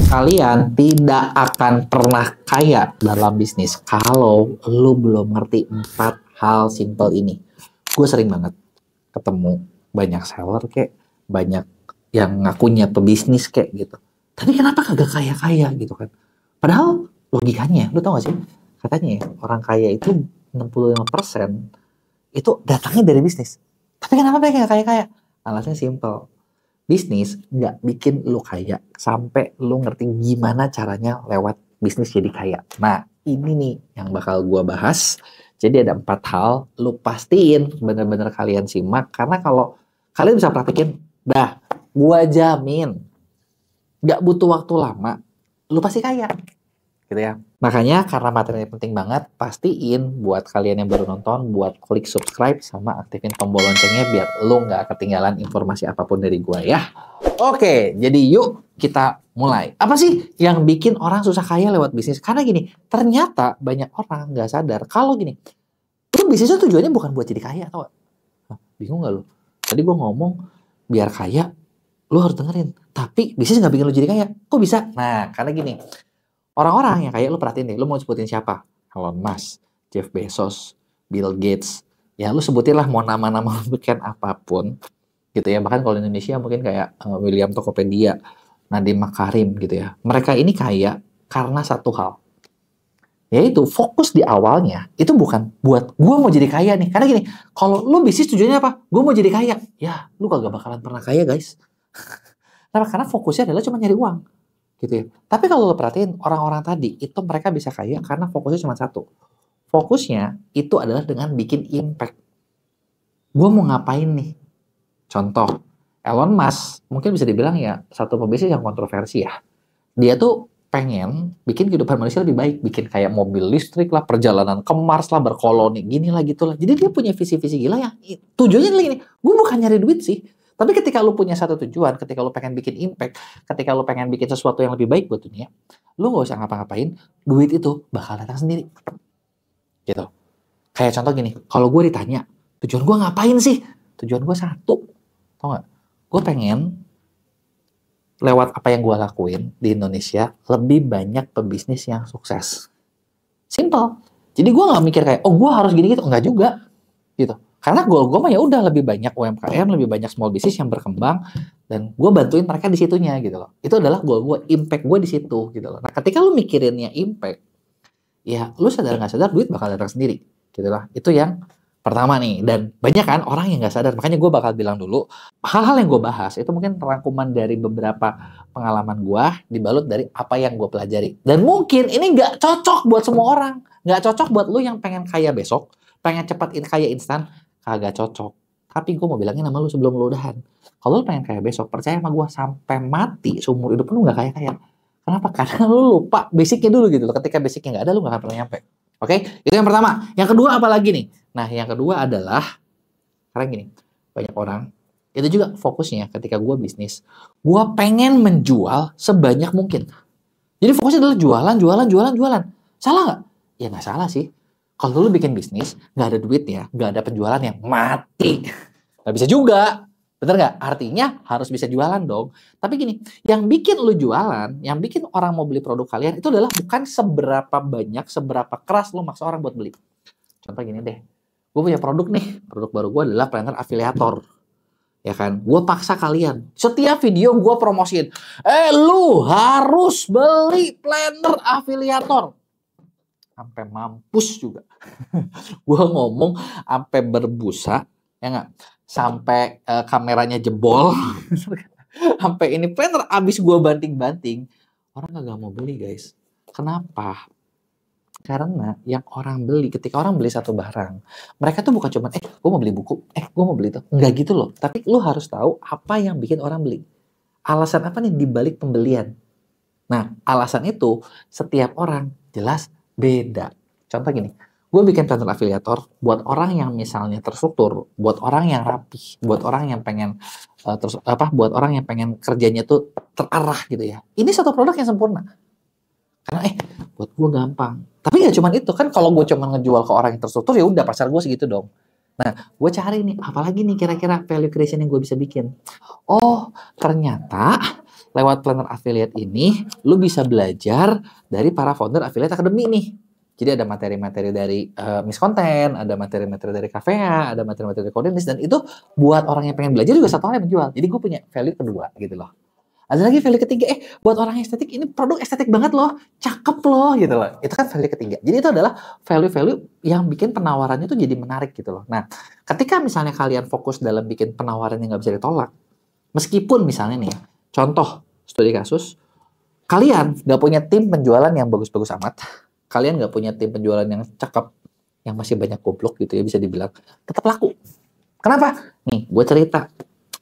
Kalian tidak akan pernah kaya dalam bisnis kalau lu belum ngerti 4 hal simple ini. Gue sering banget ketemu banyak seller kayak, banyak yang ngakunya pebisnis kayak gitu. Tapi kenapa kagak kaya-kaya gitu kan? Padahal logikanya, lu tau gak sih? Katanya ya, orang kaya itu 65% itu datangnya dari bisnis. Tapi kenapa mereka gak kaya-kaya? Alasannya simple. Bisnis nggak bikin lu kaya sampai lu ngerti gimana caranya lewat bisnis jadi kaya. Nah, ini nih yang bakal gua bahas. Jadi ada 4 hal, lu pastiin bener-bener kalian simak. Karena kalau kalian bisa praktekin, dah, gua jamin nggak butuh waktu lama, lu pasti kaya. Gitu ya. Makanya karena materinya penting banget, pastiin buat kalian yang baru nonton, buat klik subscribe sama aktifin tombol loncengnya biar lu nggak ketinggalan informasi apapun dari gua ya. Oke, jadi yuk kita mulai. Apa sih yang bikin orang susah kaya lewat bisnis? Karena gini, ternyata banyak orang nggak sadar kalau gini, lu bisnisnya tujuannya bukan buat jadi kaya, tau gak? Bingung gak lu? Tadi gua ngomong biar kaya, lu harus dengerin. Tapi bisnis nggak bikin lu jadi kaya. Kok bisa? Nah, karena gini, orang-orang yang kayak lu perhatiin deh, lu mau sebutin siapa? Elon Musk, Jeff Bezos, Bill Gates. Ya lu sebutin lah mau nama-nama bukan apapun. Gitu ya. Bahkan kalau di Indonesia mungkin kayak William Tokopedia, Nadiem Makarim gitu ya. Mereka ini kaya karena satu hal. Yaitu fokus di awalnya itu bukan buat gue mau jadi kaya nih. Karena gini, kalau lu bisnis tujuannya apa? Gue mau jadi kaya. Ya lu kagak bakalan pernah kaya guys. Karena fokusnya adalah cuma nyari uang. Gitu ya. Tapi kalau lo perhatiin orang-orang tadi itu mereka bisa kaya karena fokusnya cuma satu. Fokusnya itu adalah dengan bikin impact. Gue mau ngapain nih? Contoh, Elon Musk mungkin bisa dibilang ya satu pebisnis yang kontroversi ya. Dia tuh pengen bikin kehidupan manusia lebih baik, bikin kayak mobil listrik lah, perjalanan ke Mars lah, berkoloni gini lah gitu lah. Jadi dia punya visi-visi gila ya. Tujuannya adalah gini, gue bukan nyari duit sih. Tapi ketika lu punya satu tujuan, ketika lu pengen bikin impact, ketika lu pengen bikin sesuatu yang lebih baik buat dunia, lu gak usah ngapa-ngapain, duit itu bakal datang sendiri. Gitu. Kayak contoh gini, kalau gue ditanya, tujuan gue ngapain sih? Tujuan gue satu. Tau gak? Gue pengen lewat apa yang gue lakuin di Indonesia, lebih banyak pebisnis yang sukses. Simple. Jadi gue gak mikir kayak, oh gue harus gini-gitu. Enggak juga. Gitu. Karena goal gue mah ya udah lebih banyak UMKM, lebih banyak small business yang berkembang dan gue bantuin mereka di situnya gitu loh. Itu adalah goal gue, impact gue di situ gitu loh. Nah, ketika lu mikirinnya impact, ya lu sadar nggak sadar duit bakal datang sendiri gitu lah. Itu yang pertama nih, dan banyak kan orang yang nggak sadar. Makanya gue bakal bilang dulu hal-hal yang gue bahas itu mungkin rangkuman dari beberapa pengalaman gue dibalut dari apa yang gue pelajari. Dan mungkin ini nggak cocok buat semua orang, nggak cocok buat lu yang pengen kaya besok, pengen cepat kaya instan. Kagak cocok. Tapi gue mau bilangin sama lu sebelum lu udahan. Kalau lu pengen kaya besok, percaya sama gue sampai mati seumur hidup lu gak kaya-kaya. Kenapa? Karena lu lupa basicnya dulu gitu loh. Ketika basicnya gak ada, lu gak akan pernah nyampe. Oke? Itu yang pertama. Yang kedua apa lagi nih? Nah, yang kedua adalah, sekarang gini, banyak orang, itu juga fokusnya ketika gue bisnis, gue pengen menjual sebanyak mungkin. Jadi fokusnya adalah jualan. Salah gak? Ya gak salah sih. Kalau lu bikin bisnis, nggak ada duitnya, nggak ada penjualan yang mati. Nggak bisa juga. Bener nggak? Artinya harus bisa jualan dong. Tapi gini, yang bikin lu jualan, yang bikin orang mau beli produk kalian, itu adalah bukan seberapa banyak, seberapa keras lu maksa orang buat beli. Contoh gini deh, gue punya produk nih. Produk baru gue adalah planner afiliator. Ya kan? Gue paksa kalian. Setiap video gue promosiin. Lu harus beli planner afiliator. Sampai mampus juga. Gue ngomong sampai berbusa, ya nggak? Sampai kameranya jebol, sampai ini planner abis gue banting-banting, orang nggak mau beli guys. Kenapa? Karena yang orang beli, ketika orang beli satu barang, mereka tuh bukan cuma, gue mau beli buku, gue mau beli itu, nggak gitu loh. Tapi lu harus tahu apa yang bikin orang beli. Alasan apa nih dibalik pembelian? Nah, alasan itu setiap orang jelas beda. Contoh gini, gue bikin planner afiliator buat orang yang misalnya terstruktur, buat orang yang rapi, buat orang yang pengen buat orang yang pengen kerjanya tuh terarah gitu ya. Ini satu produk yang sempurna. Karena buat gue gampang. Tapi ya cuman itu kan, kalau gue cuman ngejual ke orang yang terstruktur ya udah pasar gue segitu dong. Nah, gue cari nih apalagi nih kira-kira value creation yang gue bisa bikin. Oh, ternyata lewat Planner Affiliate ini, lu bisa belajar dari para founder Affiliate Academy nih. Jadi ada materi-materi dari Miss Content, ada materi-materi dari KVA, ada materi-materi dari Codenis, dan itu buat orang yang pengen belajar juga satu hal yang menjual. Jadi gue punya value kedua gitu loh. Ada lagi value ketiga, buat orang yang estetik, ini produk estetik banget loh, cakep loh gitu loh. Itu kan value ketiga. Jadi itu adalah value-value yang bikin penawarannya tuh jadi menarik gitu loh. Nah, ketika misalnya kalian fokus dalam bikin penawaran yang nggak bisa ditolak, meskipun misalnya nih, contoh studi kasus, kalian nggak punya tim penjualan yang bagus-bagus amat, kalian nggak punya tim penjualan yang cakep, yang masih banyak goblok gitu ya bisa dibilang, tetap laku. Kenapa? Nih, gue cerita,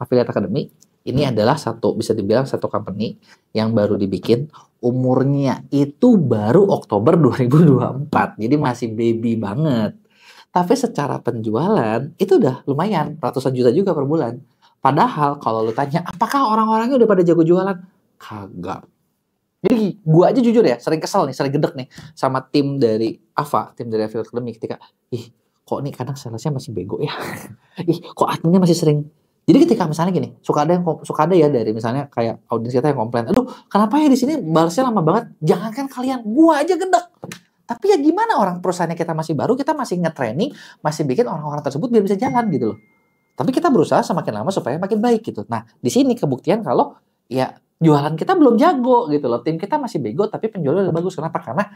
Affiliate Academy ini adalah bisa dibilang satu company yang baru dibikin, umurnya itu baru Oktober 2024, jadi masih baby banget. Tapi secara penjualan itu udah lumayan, ratusan juta juga per bulan. Padahal kalau lu tanya, apakah orang-orangnya udah pada jago jualan? Kagak. Jadi gue aja jujur ya, sering kesel nih, sering gedek nih sama tim dari AVA, tim dari Affiliate Academy ketika, kok nih kadang salesnya masih bego ya, kok adminnya masih sering. Jadi ketika misalnya gini, suka ada ya dari misalnya kayak audiens kita yang komplain, aduh kenapa ya di sini balasnya lama banget? Jangankan kalian, gua aja gedek. Tapi ya gimana, orang perusahaannya kita masih baru, kita masih nge-training, masih bikin orang-orang tersebut biar bisa jalan gitu loh. Tapi kita berusaha semakin lama supaya makin baik gitu. Nah di sini kebuktian kalau ya jualan kita belum jago gitu loh, tim kita masih bego tapi penjualan udah bagus. Kenapa? Karena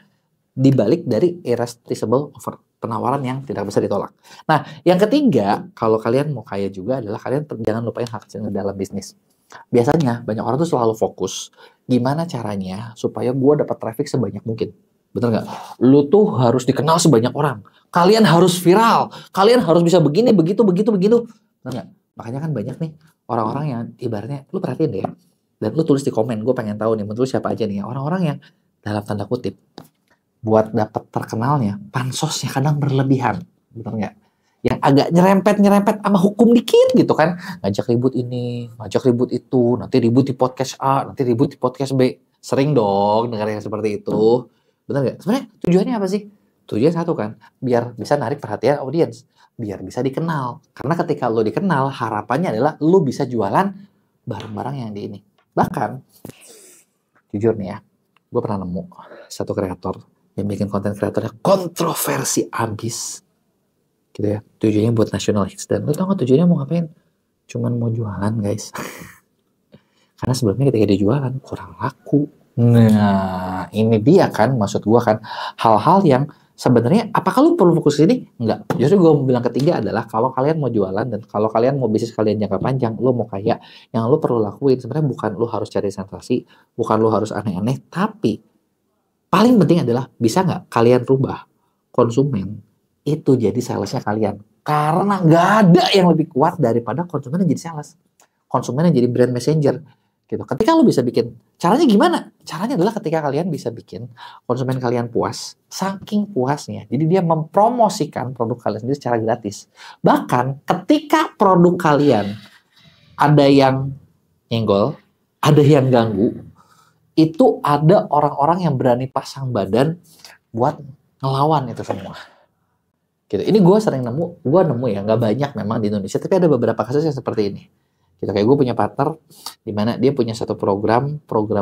dibalik dari irresistible offer, penawaran yang tidak bisa ditolak. Nah, yang ketiga, kalau kalian mau kaya juga adalah kalian jangan lupain hak kecil dalam bisnis. Biasanya banyak orang tuh selalu fokus gimana caranya supaya gue dapat traffic sebanyak mungkin. Bener nggak? Lu tuh harus dikenal sebanyak orang. Kalian harus viral. Kalian harus bisa begini, begitu. Bener nggak? Makanya kan banyak nih orang-orang yang ibaratnya, lu perhatiin deh ya. Dan lu tulis di komen, gue pengen tahu nih, menurut siapa aja nih ya, orang-orang yang dalam tanda kutip buat dapat terkenalnya, pansosnya kadang berlebihan, bener nggak? Yang agak nyerempet sama hukum dikit gitu kan, ngajak ribut ini, ngajak ribut itu, nanti ribut di podcast A, nanti ribut di podcast B, sering dong dengar yang seperti itu, bener nggak? Sebenarnya tujuannya apa sih? Tujuannya satu kan, biar bisa narik perhatian audiens, biar bisa dikenal, karena ketika lo dikenal, harapannya adalah lo bisa jualan barang-barang yang di ini. Bahkan, jujur nih ya, gue pernah nemu satu kreator yang bikin konten kreatornya kontroversi abis gitu ya, tujuannya buat national hits, dan lo tau gak tujuannya mau ngapain? Cuman mau jualan guys. Karena sebelumnya ketika dia jualan kurang laku. Nah ini dia kan maksud gue kan, hal-hal yang sebenarnya apakah lo perlu fokus ini? Enggak. Justru gue bilang ketiga adalah kalau kalian mau jualan dan kalau kalian mau bisnis kalian jangka panjang, lo mau kaya, yang lo perlu lakuin sebenarnya bukan lo harus cari sensasi, bukan lo harus aneh-aneh, tapi paling penting adalah bisa nggak kalian rubah konsumen itu jadi salesnya kalian. Karena nggak ada yang lebih kuat daripada konsumen yang jadi sales. Konsumen yang jadi brand messenger. Gitu. Ketika lo bisa bikin, caranya gimana? Caranya adalah ketika kalian bisa bikin konsumen kalian puas, saking puasnya. Jadi dia mempromosikan produk kalian sendiri secara gratis. Bahkan ketika produk kalian ada yang nyenggol, ada yang ganggu, itu ada orang-orang yang berani pasang badan buat ngelawan itu semua. Gitu. Ini gue nemu ya, nggak banyak memang di Indonesia, tapi ada beberapa kasus yang seperti ini. Gitu. Kayak gue punya partner, di mana dia punya satu program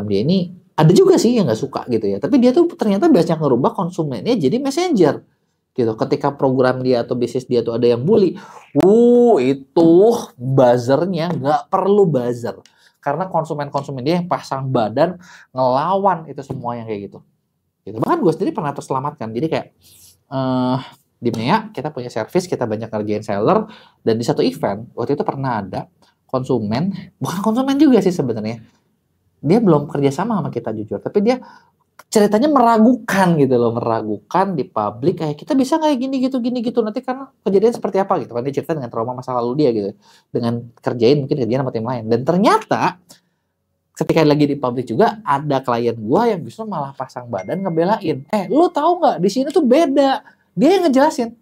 dia ini, ada juga sih yang nggak suka gitu ya, tapi dia tuh ternyata biasanya ngerubah konsumennya jadi messenger. Gitu. Ketika program dia atau bisnis dia tuh ada yang bully, itu buzzernya nggak perlu buzzer. Karena konsumen-konsumen dia yang pasang badan ngelawan itu semua yang kayak gitu. Bahkan gue sendiri pernah terselamatkan. Jadi kayak di MEA kita punya service, kita banyak ngerjain seller, dan di satu event waktu itu pernah ada konsumen, bukan konsumen juga sih sebenarnya. Dia belum kerja sama kita jujur, tapi dia ceritanya meragukan gitu loh, meragukan di publik kayak kita bisa kayak gini gitu nanti kan kejadian seperti apa gitu kan, dia cerita dengan trauma masa lalu dia gitu, dengan kerjaan sama tim lain, dan ternyata ketika lagi di publik juga ada klien gua yang justru malah pasang badan ngebelain, lu tahu nggak di sini tuh beda, dia yang ngejelasin.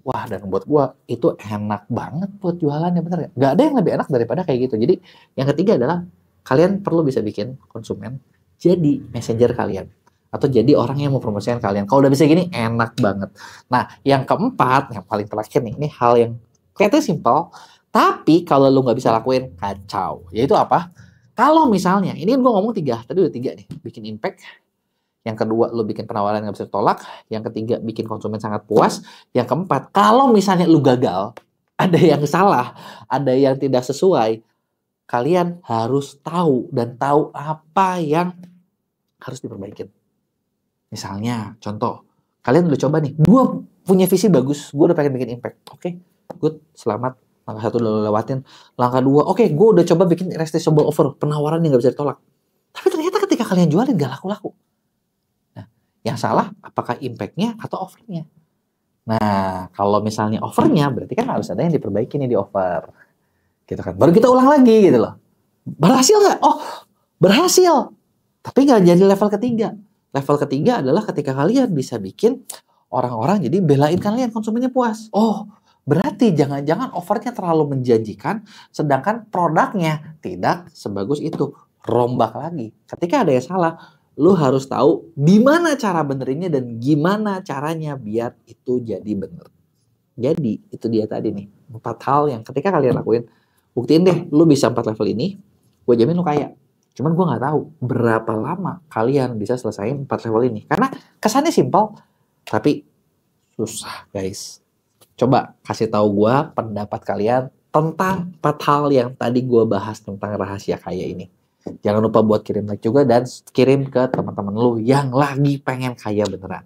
Wah, dan buat gua itu enak banget buat jualannya, bener gak? Gak ada yang lebih enak daripada kayak gitu. Jadi yang ketiga adalah kalian perlu bisa bikin konsumen jadi messenger kalian, atau jadi orang yang mau promosikan kalian. Kalau udah bisa gini, enak banget. Nah, yang keempat, yang paling terakhir nih, ini hal yang kelihatannya simpel, tapi kalau lu nggak bisa lakuin, kacau. Yaitu apa? Kalau misalnya, ini gue ngomong 3, tadi udah 3 nih, bikin impact. Yang kedua, lo bikin penawaran nggak bisa ditolak. Yang ketiga, bikin konsumen sangat puas. Yang keempat, kalau misalnya lo gagal, ada yang salah, ada yang tidak sesuai, kalian harus tahu dan tahu apa yang harus diperbaikin. Misalnya, contoh, kalian udah coba nih, gue punya visi bagus, gue udah pengen bikin impact. Oke, good, selamat. Langkah 1 udah lo lewatin. Langkah 2, oke, gue udah coba bikin irresistible offer, penawaran yang gak bisa ditolak. Tapi ternyata ketika kalian jualin gak laku-laku. Nah, yang salah apakah impact-nya atau offer-nya? Nah, kalau misalnya offer-nya, berarti kan harus ada yang diperbaiki nih di offer. Gitu kan. Baru kita ulang lagi gitu loh. Berhasil nggak? Oh, berhasil. Tapi nggak jadi level ketiga. Level ketiga adalah ketika kalian bisa bikin orang-orang jadi belain kalian, konsumennya puas. Oh, berarti jangan-jangan offernya terlalu menjanjikan, sedangkan produknya tidak sebagus itu. Rombak lagi. Ketika ada yang salah, lu harus tahu gimana cara benerinnya dan gimana caranya biar itu jadi bener. Jadi, itu dia tadi nih. 4 hal yang ketika kalian lakuin, buktiin deh, lu bisa 4 level ini, gue jamin lu kaya. Cuman gue nggak tahu berapa lama kalian bisa selesaiin 4 level ini. Karena kesannya simpel, tapi susah, guys. Coba kasih tahu gue pendapat kalian tentang 4 hal yang tadi gue bahas tentang rahasia kaya ini. Jangan lupa buat kirim like juga dan kirim ke teman-teman lu yang lagi pengen kaya beneran.